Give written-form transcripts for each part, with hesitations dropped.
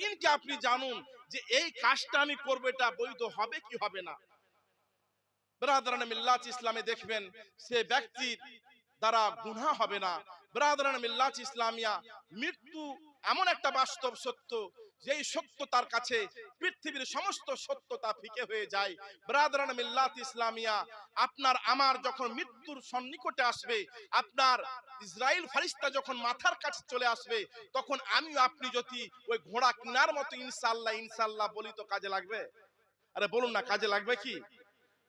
ইয়াকিনকে আপনি জানুন যে এই কাজটা আমি করবো, এটা বৈধ হবে কি হবে না। ব্রাদারান মিল্লাত ইসলামে দেখবেন সে ব্যক্তির দ্বারা গুনাহ হবে না। ব্রাদারান মিল্লাত ইসলামিয়া, মৃত্যু এমন একটা বাস্তব সত্য, যেই সত্য তার কাছে পৃথিবীর সমস্ত সত্যতা ফিকে হয়ে যায়। ব্রাদারান মিল্লাত ইসলামিয়া, আপনার আমার যখন মৃত্যুর সন্নিকটে আসবে, আপনার ইসরাইল ফারিস্তা যখন মাথার কাছে চলে আসবে, তখন আমি আপনি যদি ওই ঘোড়া কিনার মতো ইনশাআল্লাহ ইনশাআল্লাহ বলি, তো কাজে লাগবে? আরে বলুন না, কাজে লাগবে কি?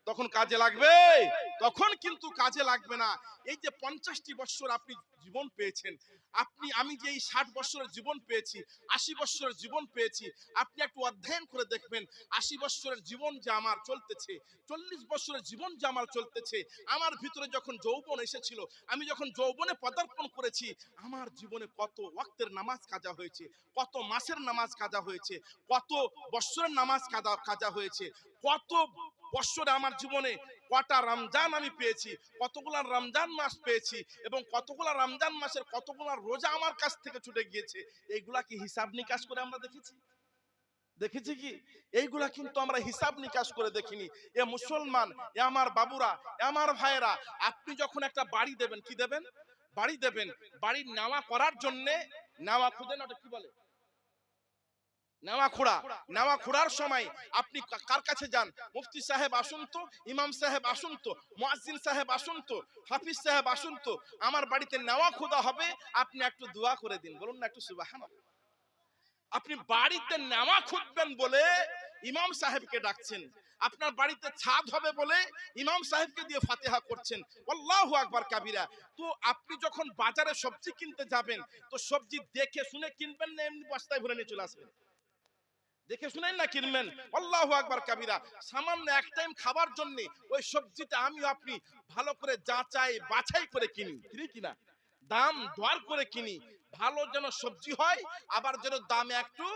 তখন কাজে লাগবে? তখন কিন্তু কাজে লাগবে না। এই যে 50টি বছর আপনি জীবন পেয়েছেন, আপনি আমি যে এই 60 বছরের জীবন পেয়েছি, 80 বছরের জীবন পেয়েছি, আপনি একটু অধ্যয়ন করে দেখবেন 80 বছরের জীবন যে আমার চলতেছে, 40 বছরের জীবন যে আমার চলতেছে, আমার ভিতরে যখন যৌবন এসেছিল, আমি যখন যৌবনে পদার্পণ করেছি, আমার জীবনে কত ওয়াক্তের নামাজ কাজা হয়েছে, কত মাসের নামাজ কাজা হয়েছে, কত বছরের নামাজ কাজা হয়েছে, কত বছরে আমার জীবনে কটা রমজান আমি পেয়েছি, কতগুলা রমজান মাস পেয়েছি, এবং কতগুলা রমজান মাসের কতগুলা রোজা আমার কাছ থেকে ছুটে গিয়েছে। এইগুলা কি হিসাব নিকাশ করে আমরা দেখেছি? দেখেছি কি? এইগুলা কিন্তু আমরা হিসাব নিকাশ করে দেখিনি। এ মুসলমান, এ আমার বাবুরা, এ আমার ভাইয়েরা, আপনি যখন একটা বাড়ি দেবেন, কি দেবেন? বাড়ি দেবেন, বাড়ির নেওয়া করার জন্য নেওয়া খুদেন, ওটা কি বলে? নেওয়া খোড়া। নেওয়া খোড়ার সময় আপনি কার কাছে যান? মুফতি সাহেব আসুন তো, ইমাম সাহেব আসুন তো, মুয়াজ্জিন সাহেব আসুন তো, হাফিজ সাহেব আসুন তো, আমার বাড়িতে নেওয়া খোদা হবে, আপনি একটু দোয়া করে দিন। বলুন না একটু সুবহানাল্লাহ। আপনি বাড়িতে নেওয়া খুঁজবেন বলে ইমাম সাহেবকে ডাকছেন, আপনার বাড়িতে ছাদ হবে বলে ইমাম সাহেবকে দিয়ে ফাতিহা করছেন, আল্লাহু আকবার কাবীরা। তো আপনি যখন বাজারে সবজি কিনতে যাবেন, তো সবজি দেখে শুনে কিনবেন না এমনি বস্তায় ভরে নিয়ে চলে আসবেন? দেখে শুনেন না কিনবেন, আল্লাহু আকবার কাবীরা। সামান্য এক টাইম খাবার জন্য ওই সবজিটা আমি আপনি ভালো করে যাচাই বাছাই করে কিনি, কিনা দাম দর করে কিনি, ভালো যেন সবজি হয়, আবার যেন দামে একটু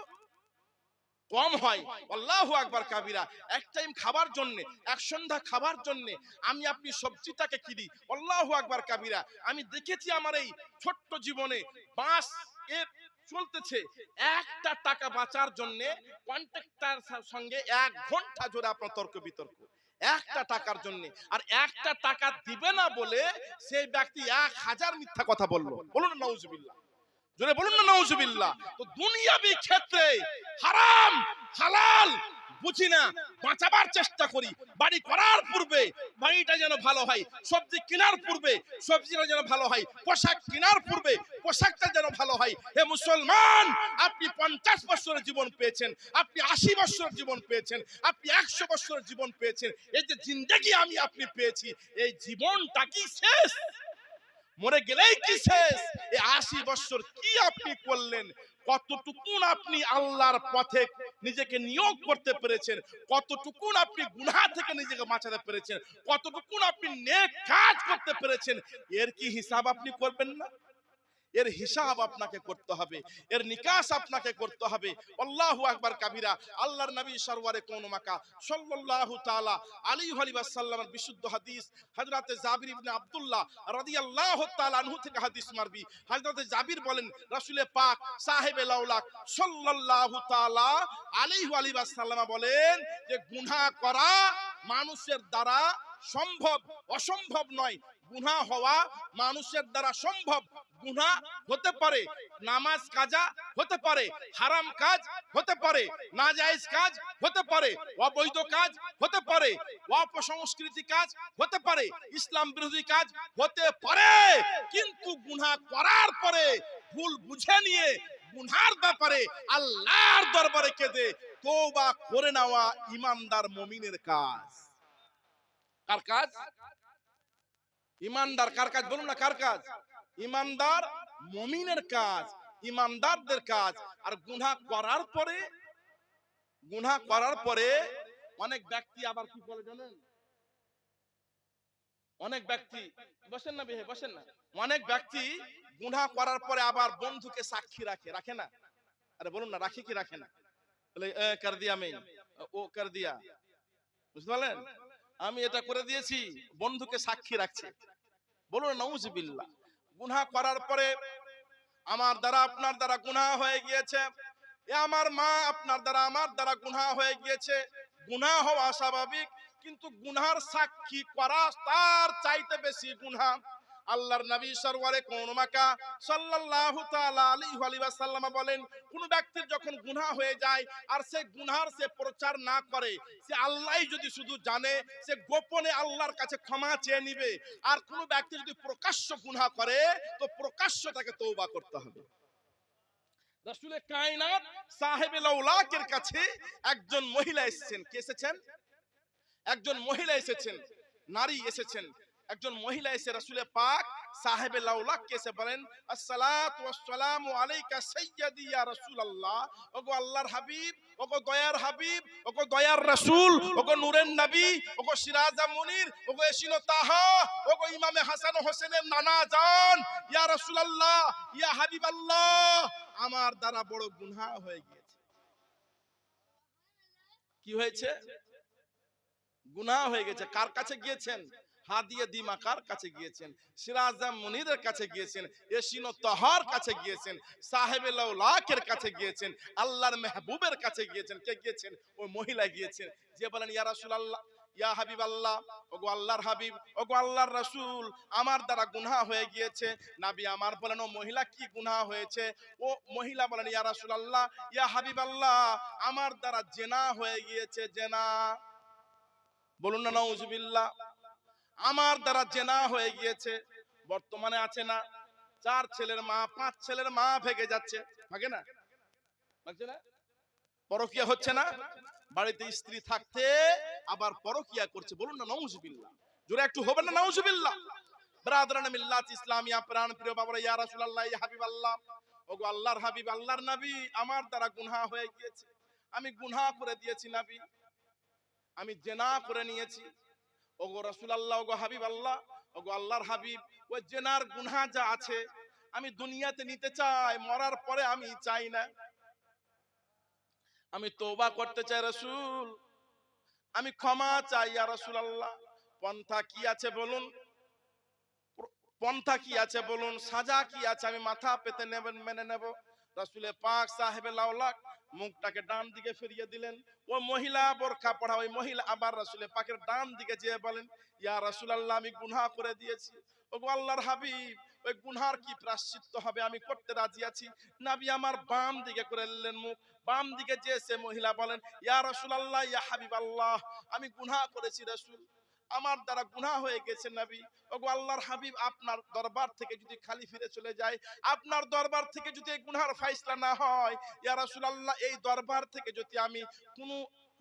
কম হয়। আল্লাহু আকবার কাবীরা। এক টাইম খাবার জন্য, এক সন্ধ্যা খাবার জন্য আমি আপনি সবজিটাকে কিনি, আল্লাহু আকবার কাবীরা। আমি দেখেছি আমার এই ছোট্ট জীবনে বাস এর চলতেছে, একটা টাকা বাঁচার জন্য কন্ট্রাক্টর সঙ্গে 1 ঘন্টা জোরে আপনার তর্ক বিতর্ক, একটা টাকার জন্য। আর একটা টাকা দিবে না বলে সেই ব্যক্তি 1000 মিথ্যা কথা বললো। বলুন নাউজুবিল্লাহ, জোরে বলুন না নাউজুবিল্লাহ। তো দুনিয়াবি ক্ষেত্রে হারাম হালাল বুঝি না, বাঁচাবার চেষ্টা করি। বাড়ি করার পূর্বে বাড়িটা যেন ভালো হয়, সবজি কেনার পূর্বে সবজিটা যেন ভালো হয়, পোশাক কেনার পূর্বে পোশাকটা যেন ভালো হয়। হে মুসলমান, আপনি 50 বছরের জীবন পেয়েছেন, আপনি 80 বছরের জীবন পেয়েছেন, আপনি 100 বছরের জীবন পেয়েছেন, এই যে জিন্দেগি আমি আপনি পেয়েছি, এই জীবনটা কি শেষ? মরে গেলেই কি শেষ? এই 80 বছর কি আপনি করলেন? কতটুকুন আপনি আল্লাহর পথে নিজেকে নিয়োগ করতে পেরেছেন? কতটুকুন আপনি গুনাহ থেকে নিজেকে বাঁচাতে পেরেছেন? কতটুকুন আপনি নেক কাজ করতে পেরেছেন? এর কি হিসাব আপনি করবেন না? এর হিসাব আপনাকে করতে হবে, এর নিকাশ আপনাকে করতে হবে। আল্লাহু আকবার কাবীরা। আল্লাহর নবী সরওয়ারে কোন মাকা সাল্লাল্লাহু তাআলা আলাইহি ওয়াসাল্লামের বিশুদ্ধ হাদিস, হযরতে জাবির ইবনে আব্দুল্লাহ রাদিয়াল্লাহু তাআলা আনহু থেকে হাদিস মারবি। হযরতে জাবির বলেন, রাসূলে পাক সাহেবে লাউলাক সাল্লাল্লাহু তাআলা আলাইহি ওয়াসাল্লাম বলেন যে গুনাহ করা মানুষের দ্বারা সম্ভব, অসম্ভব নয়। গুনাহ হওয়া মানুষের দ্বারা সম্ভব। গুনাহ হতে পারে, নামাজ কাজা হতে পারে, হারাম কাজ হতে পারে, নাজায়েজ কাজ হতে পারে, অবৈধ কাজ হতে পারে, অপসংস্কৃতি কাজ হতে পারে, ইসলাম বিরোধী কাজ হতে পারে, কিন্তু গুনাহ করার পরে ভুল বুঝে নিয়ে গুনার ব্যাপারে আল্লাহর দরবারে কেঁদে তওবা করে নেওয়া ঈমানদার মুমিনের কাজ। কার কাজ? ঈমানদার কার কাজ? বলুন না কার কাজ? ঈমানদার মুমিনের কাজ, ঈমানদারদের কাজ। আর গুনাহ করার পরে অনেক ব্যক্তি আবার কি বলে জানেন? অনেক ব্যক্তি, বসেন না বিহে, বসেন না। অনেক ব্যক্তি গুনাহ করার পরে আবার বন্ধুকে সাক্ষী রাখে না? আরে বলুন না, রাখে কি রাখে না? বলে কর দিয়া মেন, ও কর দিয়া, বুঝতে পারলেন? আমি এটা করে দিয়েছি, বন্ধুকে সাক্ষী রাখছে। বলুন নাউজুবিল্লাহ। গুনাহ করার পরে আমার দ্বারা আপনার দ্বারা গুনাহ হয়ে গিয়েছে, এ আমার মা, আপনার দ্বারা আমার দ্বারা গুনাহ হয়ে গিয়েছে। গুনাহ হওয়া স্বাভাবিক, কিন্তু গুনার সাক্ষী করা তার চাইতে বেশি গুনাহ। আল্লাহর নবী সরওয়ারে কোন মাকা সাল্লাল্লাহু তাআলা আলাইহি ওয়াসাল্লাম বলেন, কোন ব্যক্তির যখন গুনাহ হয়ে যায় আর সে গুনার সে প্রচার না করে, সে আল্লাহই যদি শুধু জানে, সে গোপনে আল্লাহর কাছে ক্ষমা চেয়ে নিবে। আর কোন ব্যক্তি যদি প্রকাশ্য গুনাহ করে, তো প্রকাশ্য তাকে তওবা করতে হবে। রাসূলে কায়নাত সাহেবে লাউলাকের কাছে একজন মহিলা এসেছেন। কে এসেছেন? একজন মহিলা এসেছেন, নারী এসেছেন। একজন মহিলা এসে রাসূলে পাক সাহেবে লাউলাককে এসে বলেন, আসসালাতু ওয়াসসালামু আলাইকা সাইয়্যিদি ইয়া রাসূলুল্লাহ। ওগো আল্লাহর হাবিব, ওগো দয়ার হাবিব, ওগো দয়ার রাসূল, ওগো নূরের নবী, ওগো সিরাজা মুনির, ওগো এশিনো তাহা, ওগো ইমামে হাসান ও হোসেনের নানা জান, ইয়া রাসূলুল্লাহ, ইয়া হাবিবাল্লাহ, আমার দ্বারা বড় গুনাহ হয়ে গিয়েছে। কি হয়েছে? গুনাহ হয়ে গেছে। কার কাছে গিয়েছেন? হাদিয়ে দিমা কার কাছে গিয়েছেন? সিরাজা মুনিরের কাছে গিয়েছেন, এশিনো তাহার কাছে গিয়েছেন, সাহেবে লাউলাকের কাছে গিয়েছেন, আল্লাহর মেহবুবের কাছে গিয়েছেন। কে গিয়েছেন? ওই মহিলা গিয়েছেন। যে বলেন, ইয়া রাসূলুল্লাহ, ইয়া হাবিবাল্লাহ, ওগো আল্লাহর হাবিব, ওগো আল্লাহর রাসূল, আমার দ্বারা গুনাহ হয়ে গিয়েছে। নবী আমার বলেন, ও মহিলা কি গুনাহ হয়েছে? ও মহিলা বলেন, ইয়া রাসূলুল্লাহ, ইয়া হাবিবাল্লাহ, আমার দ্বারা জিনা হয়ে গিয়েছে। জিনা, বলুন না নাউজুবিল্লাহ। আমার দ্বারা জেনা হয়ে গিয়েছে। বর্তমানে আছে না, 4 ছেলের মা, 5 ছেলের মা ভেগে যাচ্ছে, ভাগে না? ভাগছে না? পরকিয়া হচ্ছে না? বাড়িতে স্ত্রী থাকতে আবার পরকিয়া করছে। বলুন না নাউজুবিল্লাহ। জোরে একটু হবে না নাউজুবিল্লাহ? ব্রাদারানে মিল্লাত ইসলামিয়া, প্রাণ প্রিয় বাবারা, ইয়া রাসূলুল্লাহ, ইয়া হাবিবাল্লাহ, ওগো আল্লাহর হাবিব, আল্লাহর নবী, আমার দ্বারা গুনাহ হয়ে গিয়েছে। আমি গুনাহ করে দিয়েছি নবী, আমি জেনা করে নিয়েছি। ওগো রাসূলুল্লাহ, ওগো হাবিবাল্লাহ, ওগো আল্লাহর হাবিব, ওই জেনার গুনাহ যা আছে আমি দুনিয়াতে নিতে চাই, মরার পরে আমি চাই না। আমি তওবা করতে চাই রাসূল, আমি ক্ষমা চাই ইয়া রাসূলুল্লাহ। পন্থা কি আছে বলুন? পন্থা কি আছে বলুন? সাজা কি আছে? আমি মাথা পেতে নেবেন, মেনে নেব। রাসূলে পাক সাহেবে লাউলাক মুখটাকে ডান দিকে ফিরিয়ে দিলেন। ওই মহিলা বোরকা পরা ওই মহিলা আবার রাসূলে পাকের ডান দিকে যেয়ে বলেন, ইয়া রাসূলুল্লাহ, আমি গুনাহ করে দিয়েছি। ওগো আল্লাহর হাবিব, ওই গুনাহর কি প্রায়শ্চিত্ত হবে? আমি করতে রাজি আছি। নবী আমার বাম দিকে করে নিলেন মুখ। বাম দিকে যে সে মহিলা বলেন, ইয়া রাসূলুল্লাহ, ইয়া হাবিবাল্লাহ, আমি গুনাহ করেছি রাসূল, আমার দ্বারা গুনাহ হয়ে গেছে নবী। ওগো আল্লাহর হাবিব, আপনার দরবার থেকে যদি খালি ফিরে চলে যায়, আপনার দরবার থেকে যদি এই গুনাহর ফায়সালা না হয়, ইয়া রাসূলুল্লাহ, এই দরবার থেকে যদি আমি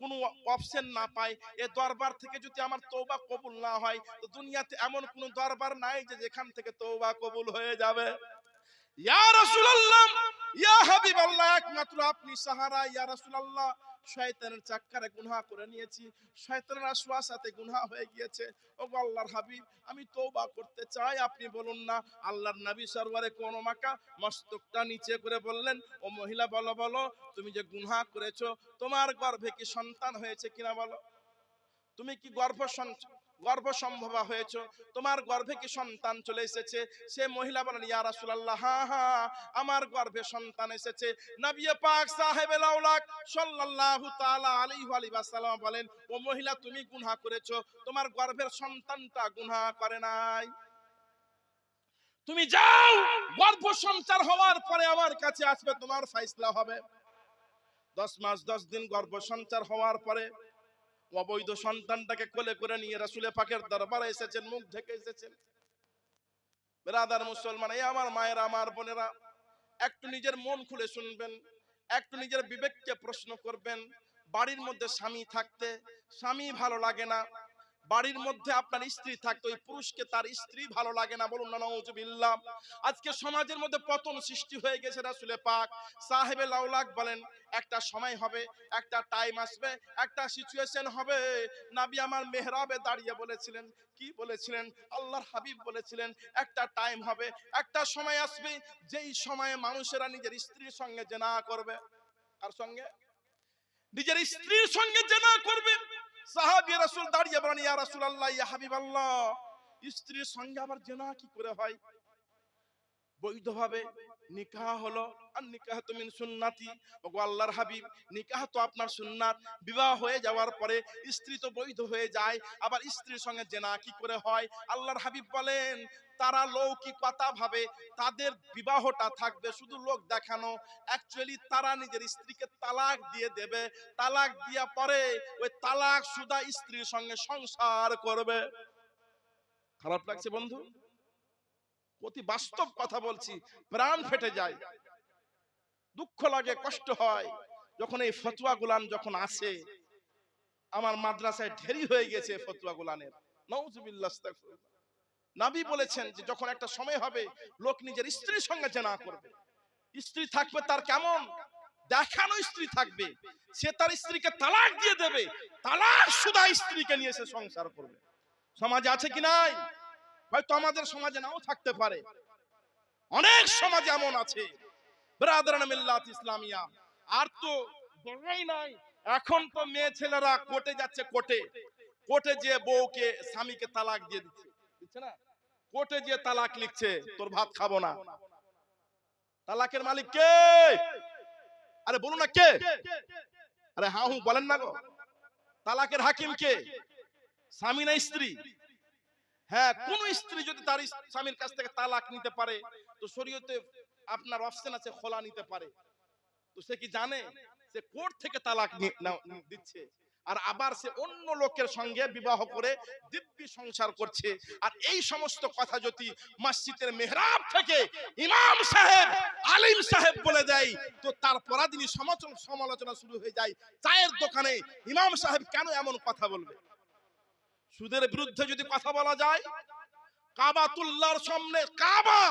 কোনো অপশন না পাই, এই দরবার থেকে যদি আমার তওবা কবুল না হয়, তো দুনিয়াতে এমন কোন দরবার নাই যে যেখান থেকে তওবা কবুল হয়ে যাবে। ইয়া রাসূলুল্লাহ, ইয়া হাবিবাল্লাহ, একমাত্র আপনি সাহারা। ইয়া রাসূলুল্লাহ, শয়তানের চাক্কারে গুনাহ করে নিয়েছি, শয়তানের ওয়াসওয়াসাতে গুনাহ হয়ে গিয়েছে। ওগো আল্লাহর হাবিব, আমি তওবা করতে চাই, আপনি বলুন না। আল্লাহর নবী সরওয়ারে কোন মাকা মস্তকটা নিচে করে বললেন, ও মহিলা, বলো বলো, তুমি যে গুনাহ করেছো, তোমার গর্ভে কি সন্তান হয়েছে কিনা বলো? তুমি কি গর্ভ সম্ভবা হয়েছো? তোমার গর্ভে কি সন্তান চলে এসেছে? সে মহিলা বলেন, ইয়া রাসূলুল্লাহ, হ্যাঁ হ্যাঁ, আমার গর্ভে সন্তান এসেছে। নবী পাক সাহেবে লাউলাক সাল্লাল্লাহু তাআলা আলাইহি ওয়াসাল্লাম বলেন, ও মহিলা, তুমি গুনাহ করেছো, তোমার গর্ভের সন্তানটা গুনাহ করে নাই। তুমি যাও, গর্ভ সঞ্চার হওয়ার পরে আমার কাছে আসবে, তোমার ফায়সালা হবে। 10 মাস 10 দিন গর্ভ সঞ্চার হওয়ার পরে অবৈধ সন্তানটাকে কোলে করে নিয়ে রাসূলে পাকের দরবারে এসেছেন, মুখ ঢেকে এসেছেন। ব্রাদার মুসলমান, এই আমার মায়েরা, আমার বোনেরা, একটু নিজের মন খুলে শুনবেন, একটু নিজের বিবেককে প্রশ্ন করবেন। বাড়ির মধ্যে স্বামী থাকতে স্বামী ভালো লাগে না, বাড়ির মধ্যে আপনার স্ত্রী থাকতে ওই পুরুষকে তার স্ত্রী ভালো লাগে না, বলুন না নাউজুবিল্লাহ। আজকে সমাজের মধ্যে পতন সৃষ্টি হয়ে গেছে। রাসূলে পাক সাহেবে লাউলাক বলেন, একটা সময় হবে, একটা টাইম আসবে, একটা সিচুয়েশন হবে। নবী আমার মেহরাবে দাঁড়িয়ে বলেছিলেন, কি বলেছিলেন? আল্লাহর হাবিব বলেছিলেন, একটা টাইম হবে, একটা সময় আসবে, যেই সময়ে মানুষেরা নিজের স্ত্রীর সঙ্গে জিনা করবে। কার সঙ্গে? নিজের স্ত্রীর সঙ্গে জিনা করবে। সাহাবী রাসূল দাঁড়িয়ে বলেন, ইয়া রাসূলুল্লাহ, ইয়া হাবিবাল্লাহ, স্ত্রীর সঙ্গে আবার জিনা কি করে হয়? বৈধভাবে নিকাহ হলো, আর নিকাহ তো মিন সুন্নাতি, ওগো আল্লাহর হাবিব নিকাহ তো আপনার সুন্নাত। বিবাহ হয়ে যাওয়ার পরে স্ত্রী তো বৈধ হয়ে যায়, আবার স্ত্রীর সঙ্গে জেনা কি করে হয়? আল্লাহর হাবিব বলেন তারা লৌকিকতা ভাবে তাদের বিবাহটা থাকবে শুধু লোক দেখানো, অ্যাকচুয়ালি তারা নিজের স্ত্রীকে তালাক দিয়ে দেবে, তালাক দিয়া পরে ওই তালাক সুদা স্ত্রীর সঙ্গে সংসার করবে। খারাপ লাগছে বন্ধু? অতি বাস্তব কথা বলছি, প্রাণ ফেটে যায়, দুঃখ লাগে, কষ্ট হয় যখন এই ফতোয়া গুলান যখন আসে। আমার মাদ্রাসায় ঢেরি হয়ে গেছে ফতোয়া গুলানের, নাউজুবিল্লাহ আস্তাগফিরুল্লাহ। নবী বলেছেন যে যখন একটা সময় হবে লোক নিজের স্ত্রীর সঙ্গে জেনা করবে, স্ত্রী থাকবে তার কেমন দেখানো স্ত্রী থাকবে, সে তার স্ত্রীকে তালাক দিয়ে দেবে, তালাক শুধু স্ত্রীকে নিয়ে সে সংসার করবে। সমাজে আছে কি নাই? হয়তো আমাদের সমাজে নাও থাকতে পারে, অনেক সমাজ এমন আছে। ব্রাদারান মিল্লাত ইসলামিয়া আর তো বলাই নাই। এখন তো মেয়ে ছেলেরা কোর্টে যাচ্ছে, কোর্টে কোর্টে যে বউকে স্বামীকে তালাক দিয়ে দিচ্ছে না, কোর্টে যে তালাক লিখছে, তোর ভাত খাবো না। তালাকের মালিক কে? আরে বলুন না কে? আরে হ্যাঁ হুঁ বলেন না গো। তালাকের হাকিম কে? স্বামী না স্ত্রী? হ্যাঁ, কোন স্ত্রী যদি তার স্বামীর কাছ থেকে তালাক নিতে পারে তো শরীয়তে আপনার অপশন আছে খোলা নিতে পারে। তো সে কি জানে সে কোর্ট থেকে তালাক দিচ্ছে, আর আবার সে অন্য লোকের সঙ্গে বিবাহ করে দিব্যি সংসার করছে। আর এই সমস্ত কথা যদি মসজিদের মেহরাব থেকে ইমাম সাহেব, আলিম সাহেব বলে দেয় তো তার পরাদিনই সমালোচনা শুরু হয়ে যায়। চায়ের দোকানে ইমাম সাহেব কেন এমন কথা বলবে? সুদের বিরুদ্ধে যদি কথা বলা যায়, কাবাতুল্লাহর সামনে, কাবা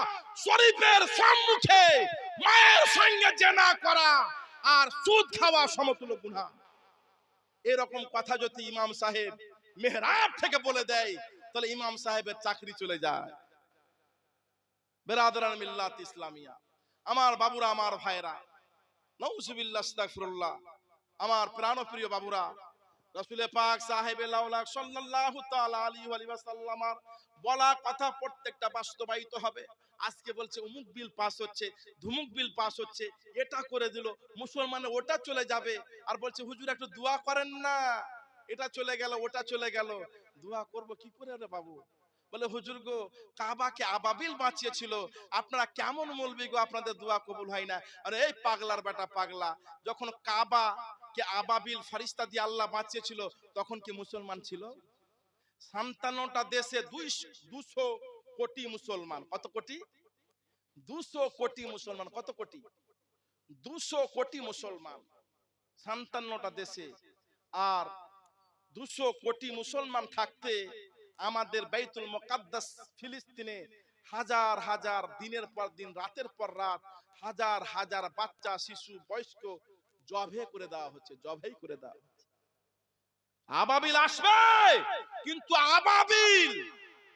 শরীফের সম্মুখে মায়ের সঙ্গে জেনা করা আর সুদ খাওয়া সমতুল্য গুনাহ। এরকম কথা যদি ইমাম সাহেব মেহরাব থেকে বলে দেয় তাহলে ইমাম সাহেবের চাকরি চলে যায়। বেরাদরান মিল্লাত ইসলামিয়া, আমার বাবুরা, আমার ভাইরা, নাউজুবিল্লাহ আস্তাগফিরুল্লাহ, আমার প্রাণপ্রিয় বাবুরা, রাসূল পাক সাহেবে লাউলাক সাল্লাল্লাহু তাআলা আলাইহি ওয়া সাল্লামার বলা কথা প্রত্যেকটা বাস্তবায়িত হবে। আজকে বলছে অমুক বিল পাস হচ্ছে, ধুমুক বিল পাস হচ্ছে, এটা করে দিল, মুসলমানে ওটা চলে যাবে, আর বলছে হুজুর একটু দোয়া করেন না, এটা চলে গেল ওটা চলে গেল। দোয়া করব কি করে রে বাবু? বলে হুজুর গো, কাবাকে আবাবিল বাঁচিয়েছিল, আপনারা কেমন মৌলবি গো, আপনাদের দোয়া কবুল হয় না। আরে এই পাগলার বেটা পাগলা, যখন কাবা কে আবাবিল ফারিস্তা দিয়ে আল্লাহ বাঁচিয়েছিল তখন কি মুসলমান ছিল? ৫৭টা দেশে ২০০ কোটি মুসলমান। কত কোটি? ২০০ কোটি মুসলমান। কত কোটি? ২০০ কোটি মুসলমান ৫৭টা দেশে। আর ২০০ কোটি মুসলমান থাকতে আমাদের বাইতুল মুকাদ্দাস ফিলিস্তিনে হাজার হাজার দিনের পর দিন, রাতের পর রাত হাজার হাজার বাচ্চা, শিশু, বয়স্ক জবে করে দেওয়া হচ্ছে, জবেই করে দেওয়া হচ্ছে। আবাবিল আসবে, কিন্তু আবাবিল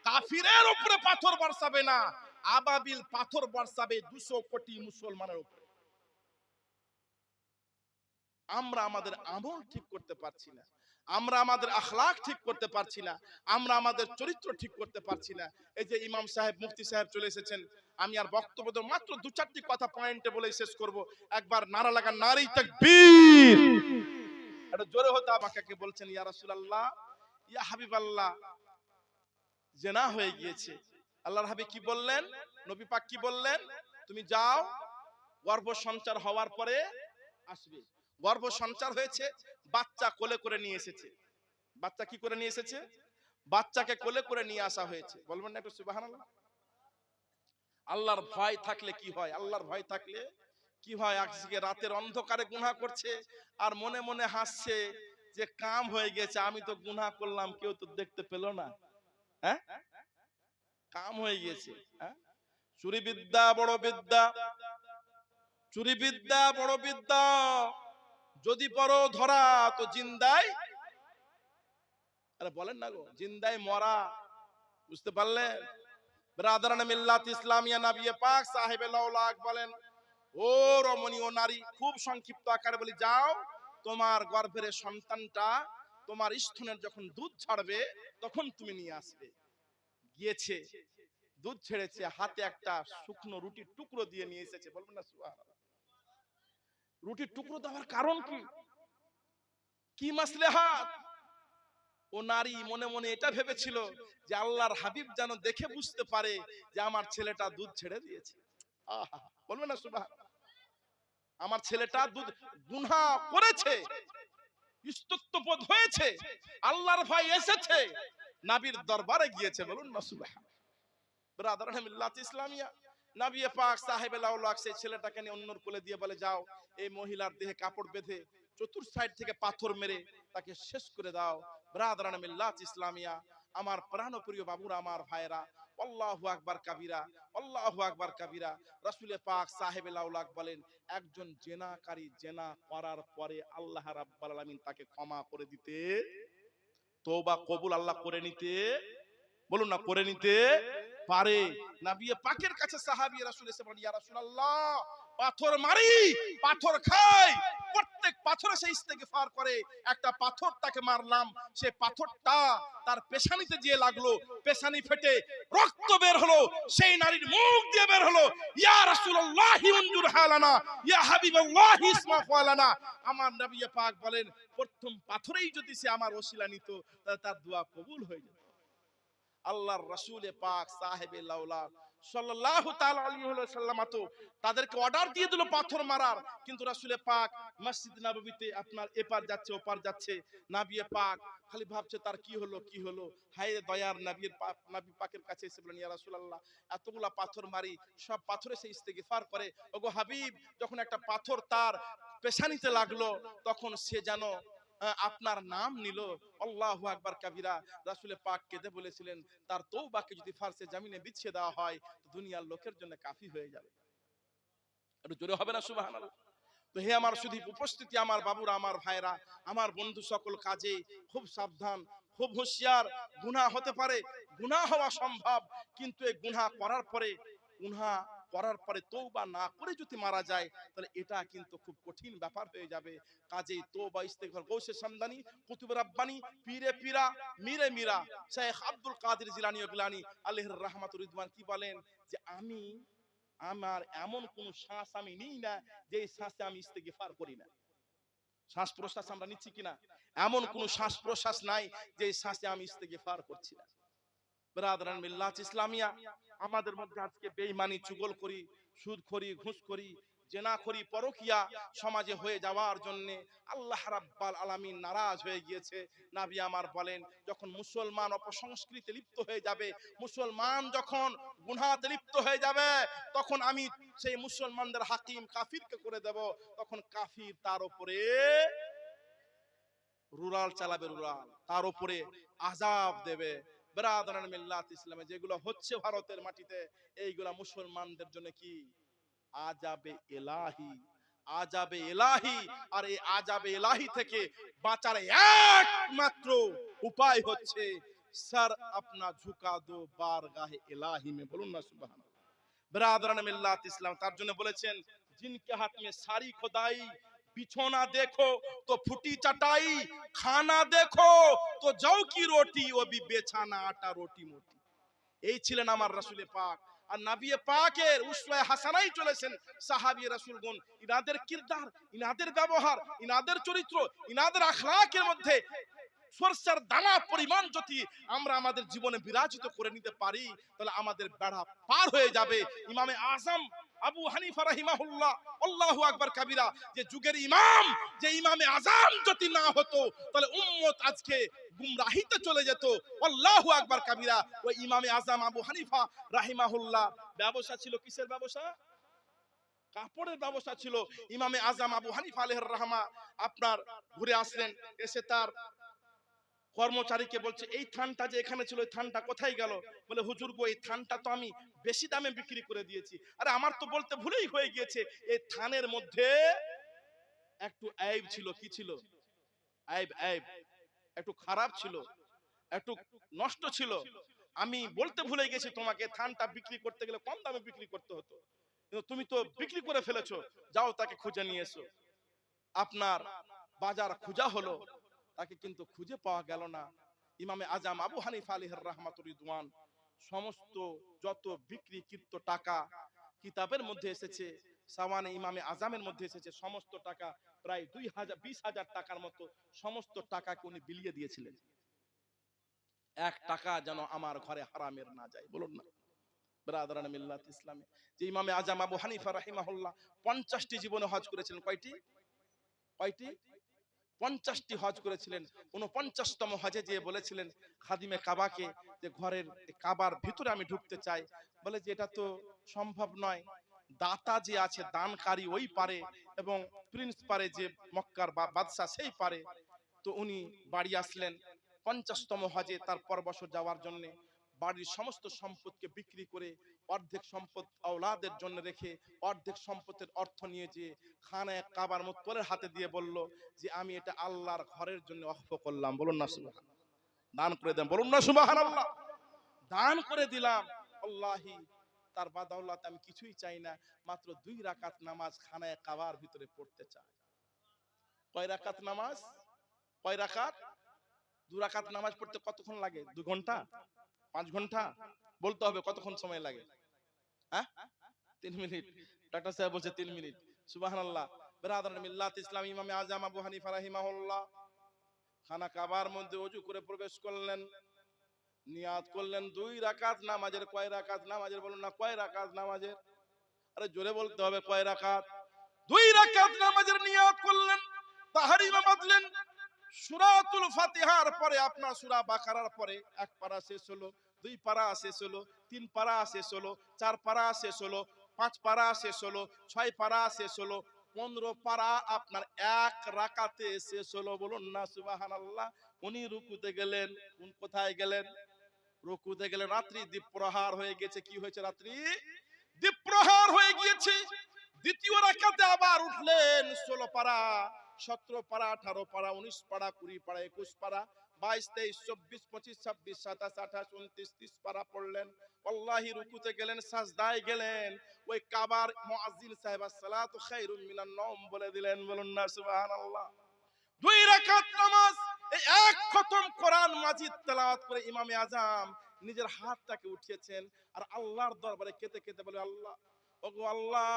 কাফিরের উপরে পাথর বর্ষাবে না, আবাবিল পাথর বর্ষাবে ২০০ কোটি মুসলমানের উপরে। আমরা আমাদের আমল ঠিক করতে পারছি না, আমরা আমাদের আখলাক ঠিক করতে পারছি না, আমরা আমাদের চরিত্র ঠিক করতে পারছি না। এই যে ইমাম সাহেব, মুফতি সাহেব চলে এসেছেন, আমি আর বক্তব্য দেব মাত্র ২-৪টি কথা পয়েন্টে বলে শেষ করব। একবার নারা লাগান, নারী তাকবীর। এটা জোরে হতে আমাকে বলছেন, ইয়া রাসূলুল্লাহ, ইয়া হাবিবাল্লাহ, জেনা হয়ে গিয়েছে। আল্লাহর হাবিব কি বললেন? নবী পাক কি বললেন? তুমি যাও, গর্ভ সঞ্চার হওয়ার পরে আসবে। গর্ভ সঞ্চার হয়েছে, বাচ্চা কোলে করে নিয়ে এসেছে। বাচ্চা কি করে নিয়ে এসেছে? বাচ্চাকে কোলে করে নিয়ে আসা হয়েছে। বলবেন না একটু সুবহানাল্লাহ? আল্লাহর ভয় থাকলে কি হয়? আল্লাহর ভয় থাকলে কি হয়? আজকে রাতের অন্ধকারে গুনাহ করছে আর মনে মনে হাসছে যে কাম হয়ে গেছে, আমি তো গুনাহ করলাম, কেউ তো দেখতে পেল না। হ্যাঁ, কাম হয়ে গেছে। হ্যাঁ, চুরি বিদ্যা বড় বিদ্যা, চুরি বিদ্যা বড় বিদ্যা, যদি পড়ো ধরা তো জিন্দাই, আরে বলেন না গো, জিন্দাই মরা। বুঝতে পারলেন? ব্রাদারান মিল্লাত ইসলামিয়া, নবী পাক সাহেবে লাউলাক বলেন, ও রমণীয় নারী, খুব সংক্ষিপ্ত আকারে বলি, যাও, তোমার গর্ভের সন্তানটা তোমার স্তনের যখন দুধ ছাড়বে তখন তুমি নিয়ে আসবে। গিয়েছে, দুধ ছেড়েছে, হাতে একটা শুকনো রুটির টুকরো দিয়ে নিয়ে এসেছে, বলবেন না সুবহানাল্লাহ। রুটির টুকরো দেওয়ার কারণ কি? কি মাসলেহাত? ও নারী মনে মনে এটা ভেবেছিল যে আল্লাহর হাবিব যেন দেখে বুঝতে পারে যে আমার ছেলেটা দুধ ছেড়ে দিয়েছে। আহা, বলবেন না সুবহানাল্লাহ। আমার ছেলেটা দুধ গুনাহ করেছে, ইস্তত্ববোধ হয়েছে, আল্লাহর ভয় এসেছে, নবীর দরবারে গিয়েছে, বলুন না সুবহানাল্লাহ। ব্রাদারান মিল্লাত ইসলামিয়া, নবী পাক সাহেব লাউলাক সেই ছেলেটাকে নিয়ে অন্যর কোলে দিয়ে বলে, যাও এই মহিলার দেহে কাপড় বেঁধে চতুর সাইড থেকে পাথর মেরে তাকে শেষ করে দাও। ব্রাদারান মিল্লাত ইসলামিয়া, আমার প্রাণপ্রিয় বাবুরা, আমার ভাইরা, আল্লাহু আকবার কাবীরা, আল্লাহু আকবার কাবীরা। রাসূল পাক সাহেব লাউলাক বলেন, একজন জেনাকারী জেনা করার পরে আল্লাহ রাব্বুল আলামিন তাকে ক্ষমা করে দিতে, তওবা কবুল আল্লাহ করে নিতে, বলুন না, করে নিতে পারে। নবী পাকের কাছে সাহাবী রাসূল এসে বলেন, ইয়া রাসূলুল্লাহ, পাথর মারি, পাথর খাই, প্রত্যেক পাথরে সে ইস্তেগফার করে, একটা পাথর তাকে মারলাম, সে পাথরটা তার পেশানিতে গিয়ে লাগলো, পেশানি ফেটে রক্ত বের হলো, সেই নারীর মুখ দিয়ে বের হলো, ইয়া রাসূলুল্লাহ উনজুর হালানা, ইয়া হাবিবাল্লাহ ইসমা ওয়ালানা। আমার নবী পাক বলেন, প্রথম পাথরেই যদি সে আমার ওসিলা নিত, তাহলে তার দোয়া কবুল হয়ে যেত। আল্লাহর রাসূল পাক সাহেবে লাউলা সাল্লাল্লাহু তাআলা আলাইহি ওয়াসাল্লাম তো তাদেরকে অর্ডার দিয়ে দিল পাথর মারার, কিন্তু রাসূল পাক মসজিদ নববীতে আপনার এপার যাচ্ছে ওপার যাচ্ছে, নবী পাক খালি ভাবছে তার কি হলো কি হলো। হায় দয়ার নবীর পাক, নবী পাকের কাছে এসে বলেন, ইয়া রাসূলুল্লাহ, এতগুলা পাথর মারি, সব পাথরে সে ইস্তেগফার করে, ওগো হাবিব, যখন একটা পাথর তার পেশানিতে লাগলো তখন সে যেন আপনার নাম নিল, আল্লাহু আকবার কাবীরা। রাসূল পাক কেঁদে বলেছিলেন, তার তওবাকে যদি ফারসে জমিনে বিছিয়ে দেওয়া হয় তো দুনিয়ার লোকের জন্য কাফি হয়ে যাবে। একটু জোরে হবে না সুবহানাল্লাহ? তো হে আমার শুধু উপস্থিতি, আমার বাবুরা, আমার ভাইরা, আমার বন্ধু সকল, কাজে খুব সাবধান, খুব হুঁশিয়ার। গুনাহ হতে পারে, গুনাহ হওয়া সম্ভব, কিন্তু এই গুনাহ করার পরে তওবা না করে যদি মারা যায় তাহলে এটা কিন্তু খুব কঠিন ব্যাপার হয়ে যাবে। কাজেই তওবা ইস্তেগফার, গৌসে সামদানি, কুতুব রাব্বানি, পীরে পীরা, মীরে মীরা, শেখ আব্দুল কাদের জিলানী ও গিলানী আলাইহির রাহমাতুর রিদওয়ান কি বলেন যে আমার এমন কোন শ্বাস আমি নিই না যে শ্বাসে আমি ইস্তেগফার করি না। শ্বাস প্রশ্বাস আমরা নিচ্ছি কিনা, এমন কোন শ্বাস প্রশ্বাস নাই যে শ্বাসে আমি ইস্তেগফার করছি না। ব্রাদারান মিল্লাত ইসলামিয়া, আমাদের মধ্যে আজকে বেঈমানি, চুগলখড়ি, সুদখড়ি, ঘুষখড়ি, জেনাখড়ি, পরকিয়া সমাজে হয়ে যাওয়ার জন্য আল্লাহ রাব্বুল আলামিন নারাজ হয়ে গিয়েছে। নবী আমার বলেন, যখন মুসলমান অপসংস্কৃতি লিপ্ত হয়ে যাবে, মুসলমান যখন গুনাহতে লিপ্ত হয়ে যাবে, তখন আমি সেই মুসলমানদের হাকিম কাফিরকে করে দেব, তখন কাফির তার উপরে রুরাল চালাবে, রুরাল তার উপরে আযাব দেবে। ব্রাদারান মিল্লাত ইসলামে যেগুলো হচ্ছে ভারতের মাটিতে, এইগুলা মুসলমানদের জন্য কি আযাবে ইলাহি, আযাবে ইলাহি। আর এই আযাবে ইলাহি থেকে বাঁচার একমাত্র উপায় হচ্ছে সর আপনা ঝুকা দো বারগাহে ইলাহি মে, বলুন না সুবহানাল্লাহ। ব্রাদারান মিল্লাত ইসলাম তার জন্য বলেছেন, জিনকে হাত মে সারি খোদাই, बिछोना देखो तो फुटी चटाई, खाना देखो तो जौ की रोटी, वो भी बेचाना आटा रोटी मोटी। এই ছিলেন আমার রাসূল পাক। আর নবী পাকের উসওয়ায়ে হাসানাই চলেছেন সাহাবী রাসূলগণ। ইনাদের কিরদার, ইনাদের ব্যবহার, ইনাদের চরিত্র, ইনাদের আখলাকের মধ্যে সরষের দানা পরিমাণ যদি আমরা আমাদের জীবনে বিরাজিত করে নিতে পারি তাহলে আমাদের বেড়া পার হয়ে যাবে। ইমামে আযম আবু হানিফা রাহিমাহুল্লাহ, আল্লাহু আকবার কাবীরা, যে যুগের ইমাম, যে ইমামে আযম যদি না হতো তাহলে উম্মত আজকে গুমরাহিতে চলে যেত। আল্লাহু আকবার কাবীরা। ওই ইমামে আযম আবু হানিফা রাহিমাহুল্লাহ ব্যবসা ছিল কিসের ব্যবসা? কাপড়ের ব্যবসা ছিল। ইমামে আযম আবু হানিফা আলাইহির রাহমা আপনার ঘুরে আসলেন, এসে তার কর্মচারীকে বলছে, এই থানটা যে এখানে ছিল, এই থানটা কোথায় গেল? বলে, হুজুর গো, এই থানটা তো আমি বেশি দামে বিক্রি করে দিয়েছি। আরে আমার তো বলতে ভুলেই হয়ে গিয়েছে, এই থানের মধ্যে একটু আইব ছিল। কি ছিল? আইব, আইব একটু খারাপ ছিল, একটু নষ্ট ছিল। আমি বলতে ভুলে গেছি তোমাকে, থানটা বিক্রি করতে গেলে কম দামে বিক্রি করতে হতো, কিন্তু তুমি তো বিক্রি করে ফেলেছো, যাও তাকে খুঁজে নিয়ে এসো। আপনার বাজার খোঁজা হলো, তাকে কিন্তু খুঁজে পাওয়া গেল না। ইমামে আযম আবু হানিফা আলাইহির রাহমাতুর রিদওয়ান সমস্ত যত বিক্রিকৃত টাকা কিতাবের মধ্যে এসেছে, সাওয়ানে ইমামে আজামের মধ্যে এসেছে, সমস্ত টাকা প্রায় 20,000 টাকার মতো সমস্ত টাকাকে উনি বিলিয়ে দিয়েছিলেন। এক টাকা যেন আমার ঘরে হারামের না যায়, বলুন না ব্রাদারান মিল্লাত ইসলামে। যে ইমামে আজম আবু হানিফা রাহিমাহুল্লাহ 50টি জীবনে হজ করেছিলেন, কয়টি? 50টি হজ করেছিলেন। 49তম হজে যে বলেছিলেন খাদিমে কাবাকে যে ঘরের কাবার ভিতরে আমি ঢুকতে চাই, বলে যে এটা তো সম্ভব নয়, দাতা যে আছে দানকারী ওই পারে এবং প্রিন্স পারে, যে মক্কার বাদশা সেই পারে। তো উনি বাড়ি আসলেন 50তম হজে, তারপর বছর যাওয়ার জন্য বাড়ির সমস্ত সম্পদকে বিক্রি করে অর্ধেক সম্পদ আওলাদের জন্য রেখে অর্ধেক সম্পদের অর্থ নিয়ে যে খানায়ে কাবার মুত্তলের হাতে দিয়ে বলল যে আমি এটা আল্লাহর ঘরের জন্য ওয়াকফ করলাম, বলুন না সুবহানাল্লাহ, দান করে দেন, বলুন না সুবহানাল্লাহ, দান করে দিলাম। আল্লাহি তার বাদাউল্লাহ আমি কিছুই চাই না, মাত্র 2 রাকাত নামাজ খানায়ে কাবার ভিতরে পড়তে চাই। কয় রাকাত নামাজ? কয় রাকাত? 2 রাকাত নামাজ পড়তে কতক্ষণ লাগে? 2 ঘন্টা? 5 ঘন্টা? বলতে হবে কতক্ষণ সময় লাগে? হ্যাঁ, 3 মিনিট। ডাক্তার সাহেব বলছে 3 মিনিট। সুবহানাল্লাহ। ব্রাদারান মিল্লাত ইসলাম ইমামে আজম আবু হানিফা রাহিমাহুল্লাহ খানা কাবার মধ্যে ওযু করে প্রবেশ করলেন, নিয়াত করলেন 2 রাকাত নামাজের। কয় রাকাত নামাজের? বলুন না কয় রাকাত নামাজের? আরে জোরে বলতে হবে, কয় রাকাত? 2 রাকাত নামাজের নিয়াত করলেন, তাহরিমা বাঁধলেন। সূরাতুল ফাতিহার পরে আপনার সূরা বাকারার পরে এক পারা শেষ হলো, 2 পারা শেষ হলো, 3 পারা শেষ হলো, 4 পারা শেষ হলো, 5 পারা শেষ হলো, 6 পারা শেষ হলো, 15 পারা আপনার এক রাকাতে শেষ হলো, বলুন না সুবহানাল্লাহ। উনি রুকুতে গেলেন। কোথায় গেলেন? রুকুতে গেলেন। রাত্রি দ্বীপ্রহার হয়ে গেছে। কি হয়েছে? রাত্রি দ্বীপ্রহার হয়ে গিয়েছে। দ্বিতীয় রাকাতে আবার উঠলেন। 16 পারা, 17 পারা, 18 পারা, 19 পারা, 20 পারা, 21 পারা, 22, 23, 24, 25, 26, 27, 28, 29, 30 পারা পড়লেন। আল্লাহি রুকুতে গেলেন, সাজদায় গেলেন। ওই কাবার মুয়াজ্জিন সাহেব আসসালাতু খায়রুম মিনান নওম বলে দিলেন, বলুন না সুবহানাল্লাহ। 2 রাকাত নামাজ, এই এক খতম কোরআন মাজিদ তেলাওয়াত করে ইমামে আজম নিজের হাতটাকে উঠিয়েছেন আর আল্লাহর দরবারে কেঁদে কেঁদে বলে, আল্লাহ, ওগো আল্লাহ,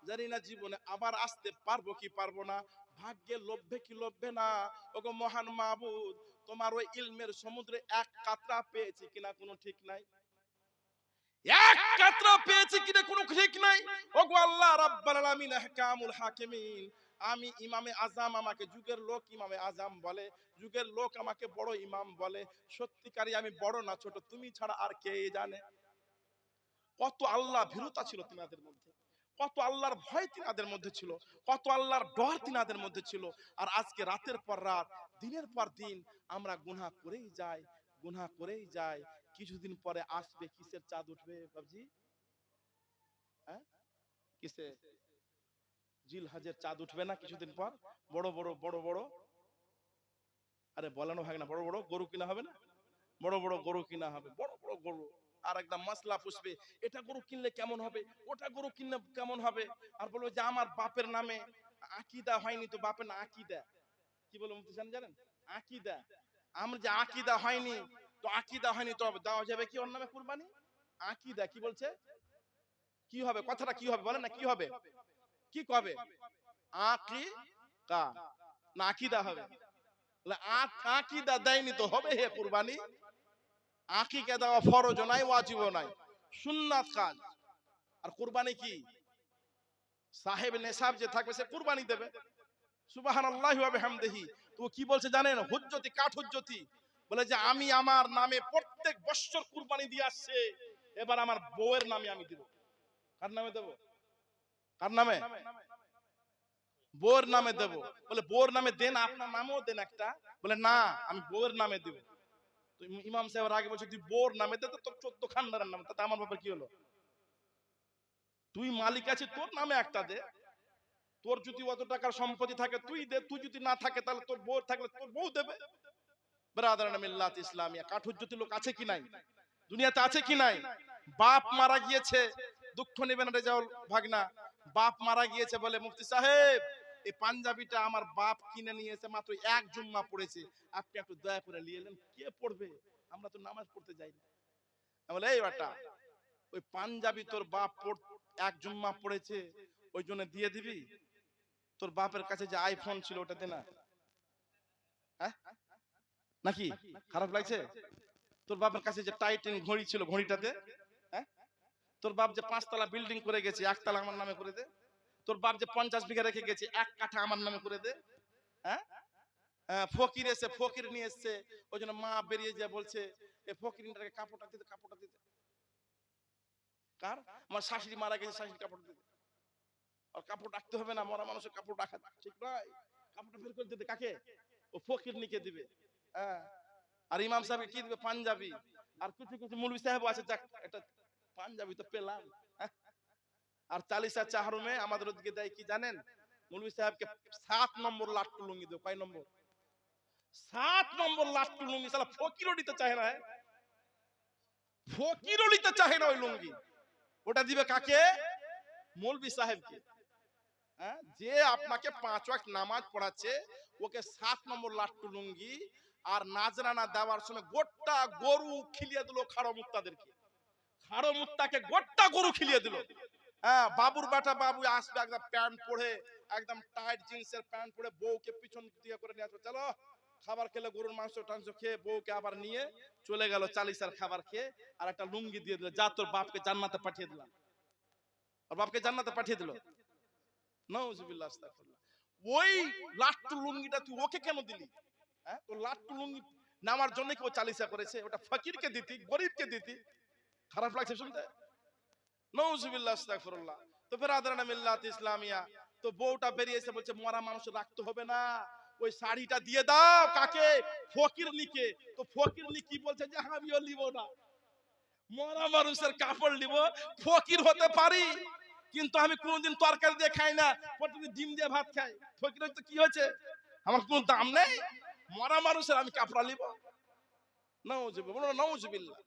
জানি না জীবনে আবার আসতে পারবো কি পারবো না, ভাগ্যে লোভবে কি লোভবে না, ওগো মহান মাবুদ, তোমার ওই ইলমের সমুদ্রে এক কাতরা পেয়েছি কিনা কোনো ঠিক নাই, এক কাতরা পেয়েছি কিনা কোনো ঠিক নাই। ওগো আল্লাহ রাব্বুল আলামিন আহকামুল হাকিমিন, আমি ইমামে আজম, আমাকে যুগের লোক ইমামে আজম বলে, যুগের লোক আমাকে বড় ইমাম বলে, সত্যিকারই আমি বড় না ছোট তুমি ছাড়া আর কে জানে। কত আল্লাহ ভীরুতা ছিল তিনাদের মধ্যে, কত আল্লাহর ভয় তিনাদের মধ্যে ছিল, কত আল্লাহর ডর তিনাদের মধ্যে ছিল। আর আজকে রাতের পর রাত, দিনের পর দিন আমরা গুনাহ করেই যাই, গুনাহ করেই যাই। কিছুদিন পরে আসবে কিসের চাঁদ উঠবে বাবজি? হ্যাঁ, কিসে? জিলহজের চাঁদ উঠবে না কিছুদিন পর? বড় বড় বড় বড়, আরে বলানো হয় না, বড় বড় গরু কিনা হবে না? বড় বড় গরু কিনা হবে, বড় বড় গরু। আর একদম মশলা পুষবে, এটা গরু কিনলে কেমন হবে, ওটা গরু কিনলে কেমন হবে। আর বলবো যে আমার বাপের নামে আকিদা হয়নি, তো বাপের না আকিদা কি বলে মুফতি সাহেব জানেন? আকিদা। আমরা যে আকিদা হয়নি, তো আকিদা হয়নি তো দেওয়া যাবে কি ওর নামে কুরবানি? আকিদা কি বলছে? কি হবে? কথাটা কি হবে বলেন না, কি হবে? কি কবে? আকিকা না আকিদা হবে? আকিদা দেয়নি তো হবে হে কুরবানি? আকিকা দেওয়া ফরজ নাই, ওয়াজিব নাই, সুন্নাত কাজ। আর কুরবানি কি? সাহেব নেশাব যে থাকবে সে কুরবানি দেবে। সুবহানাল্লাহি ওয়া বিহামদিহি। তো কি বলছে জানেন? হুজ্জতি, কাঠ হুজ্জতি, বলে যে আমি আমার নামে প্রত্যেক বছর কুরবানি দিয়ে আসছে, এবার আমার বউয়ের নামে আমি দেব। কার নামে দেব? কার নামে? বউয়ের নামে দেব। বলে বউয়ের নামে দেন, আপনার নামেও দেন একটা। বলে না, আমি বউয়ের নামে দেব। তো ইমাম সাহেব আগে বলছে তুই বউর নামে দে, তো তোর 14 খানদারের নামে, তাতে আমার ব্যাপার কি হলো? তুই মালিক আছিস, তোর নামে একটা দে। তোর যদি অত টাকার সম্পত্তি থাকে তুই দে, তুই যদি না থাকে তাহলে তোর বউ থাকলে তোর বউ দেবে। ব্রাদারান মিল্লাত ইসলামিয়া, কাঠুজ্জতি লোক আছে কি নাই? দুনিয়াতে আছে কি নাই? বাপ মারা গিয়েছে, দুঃখ নেবেন রেজাউল ভাগনা, বাপ মারা গিয়েছে বলে মুফতি সাহেব এই পাঞ্জাবিটা আমার বাপ কিনে নিয়েছে, মাত্র এক জুম্মা পড়েছে, আপনি একটু দয়া করে নিয়ে এলেন। কে পড়বে? আমরা তো নামাজ পড়তে যাই না। আমি বলে, এই বেটা, ওই পাঞ্জাবি তোর বাপ এক জুম্মা পড়েছে, ওই জন্য দিয়ে দিবি? তোর বাপের কাছে যে আইফোন ছিল ওটা দে না। হ্যাঁ নাকি খারাপ লাগছে? তোর বাপের কাছে যে টাইটেন ঘড়ি ছিল ঘড়িটা দে। হ্যাঁ, তোর বাপ যে 5 তলা বিল্ডিং করে গেছে, একতলা আমার নামে করে দে। তোর বাপ যে 50 বিঘা রেখে গেছে, এক কাঠা আমার নামে করে দে। হ্যাঁ, ফকির এসে ফকির নিয়ে এসছে, ওই জন্য মা বেরিয়ে যায় বলছে, এ ফকিরটাকে কাপড়টা দিতে, কাপড়টা দিতে। কার? আমার শাশুড়ি মারা গেছে, শাশুড়ি কাপড় দিতে। আর কাপড় রাখতে হবে না, মরা মানুষের কাপড় রাখা ঠিক নয়। কাপড়টা বের করে দিতে কাকে? ও ফকির নিকে দিবে। হ্যাঁ, আর ইমাম সাহেবকে কি দিবে? পাঞ্জাবি। আর কিছু কিছু মৌলভী সাহেব আছে, যাক একটা পাঞ্জাবি তো পেলাম। হ্যাঁ? আর চালিসা চাহরুমে আমাদের ওদিকে দেয় কি জানেন? মৌলভী সাহেবকে 7 নম্বর লাট্টু লুঙ্গি দেয়। কয় নম্বর? 7 নম্বর লাট্টু লুঙ্গি। শালা ফকিরও নিতে চায় না। ফকিরও নিতে চায় না ওই লুঙ্গি। ওটা দিবে কাকে? মৌলভী সাহেবকে। হ্যাঁ, যে আপনাকে 5 ওয়াক্ত নামাজ পড়াচ্ছে, ওকে 7 নম্বর লাট্টু লুঙ্গি আর নাজরানা দেওয়ার সময় গোটা গরু খিলিয়ে দিল খাড়ো মুত্তাদেরকে। খাড়ো মুত্তাকে গোটা গরু খিলিয়ে দিল। হ্যাঁ, বাবুর বাটা বাবু আসবে একদম প্যান্ট পরে, একদম টাইট জিন্সের প্যান্ট পরে, বউকে পিছন দিকে করে নিয়ে আসবে, চলো খাবার খেলে, গরুর মাংস টাংস খেয়ে বউকে আবার নিয়ে চলে গেল চালিসার খাবার খেয়ে, আর একটা লুঙ্গি দিয়ে দিল, যা তোর বাপকে জান্নাতে পাঠিয়ে দিলাম। আর বাপকে জান্নাতে পাঠিয়ে দিল। নাউজুবিল্লাহ, আস্তাগফিরুল্লাহ। ওই লাট্টু লুঙ্গিটা তুই ওকে কেন দিলি? হ্যাঁ, তো লাট্টু লুঙ্গি নামার জন্য কি ও চালিসা করেছে? ওটা ফকিরকে দিতি, গরিবকে দিতি। খারাপ লাগছে শুনতে? নাউজুবিল্লাহ, আস্তাগফিরুল্লাহ। তো বিরাদরান মিল্লাত ইসলামিয়া, তো বউটা বেরিয়ে এসে বলছে, মরা মানুষ রাখতে হবে না, ওই শাড়িটা দিয়ে দাও। কাকে? ফকির নিকে। তো ফকির নি কি বলছে যে আমিও নিব না, মরা মানুষের কাপড় নিব। ফকির হতে পারি, কিন্তু আমি কোনোদিন তরকারি দিয়ে খাই না, প্রতিদিন ডিম দিয়ে ভাত খাই। ফকির তো কি হয়েছে? আমার কোনো দাম নেই? মরা মানুষের আমি কাপড় নিব? নাউজুবিল্লাহ, নাউজুবিল্লাহ,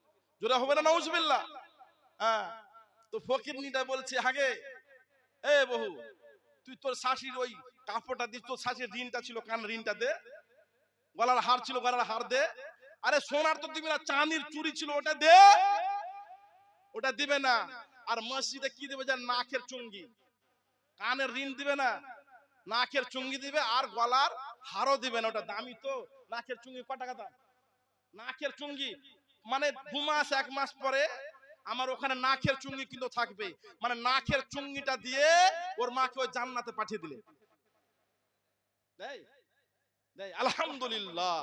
জোরে হবে না নাউজুবিল্লাহ? হ্যাঁ, তো ফকির নিটা বলছে, হাগে এ বহু, তুই তোর শাশির ওই কাপড়টা দিস, তোর শাশির ঋণটা ছিল, কান ঋণটা দে। গলার হার ছিল, গলার হার দে। আরে সোনার তো দিবি না, চাঁদির চুরি ছিল, ওটা দে। ওটা দিবে না। আর মসজিদে কি দিবে? যার নাকের চুঙ্গি। কানের ঋণ দিবে না, নাকের চুঙ্গি দিবে, আর গলার হারও দিবে না। ওটা দামি তো। নাকের চুঙ্গি কত টাকা দাম? নাকের চুঙ্গি মানে 2 মাস 1 মাস পরে আমার ওখানে নাকের চুঙ্গি কিন্তু থাকবে। মানে নাকের চুঙ্গিটা দিয়ে ওর মাকে ওই জান্নাতে পাঠিয়ে দিলে। দেয় দেয়, আলহামদুলিল্লাহ,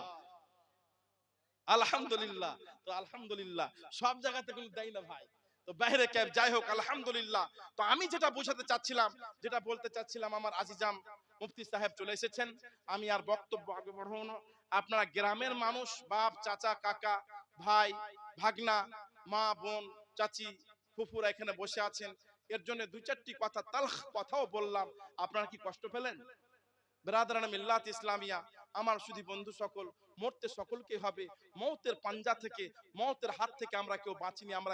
আলহামদুলিল্লাহ। তো আলহামদুলিল্লাহ সব জায়গাতে কিন্তু দেয় না ভাই। তো বাইরে ক্যাব, যাই হোক আলহামদুলিল্লাহ। তো আমি যেটা বোঝাতে চাচ্ছিলাম, যেটা বলতে চাচ্ছিলাম, আমার আজিজাম মুফতি সাহেব চলে এসেছেন, আমি আর বক্তব্য আগে বাড়াবো না। আপনারা গ্রামের মানুষ, বাপ চাচা কাকা ভাই ভাগনা মা বোন চাচি ফুফুরা এখানে বসে আছেন, এর জন্য 2-4টি কথা তালখ কথাও বললাম। আপনারা কি কষ্ট পেলেন? বিরাদরান মিল্লাত ইসলামিয়া, আমার শুধু বন্ধু সকল, মরতে সকলকে হবে। মৌতের পাঞ্জা থেকে, মৌতের হাত থেকে আমরা কেউ বাঁচিনি। আমরা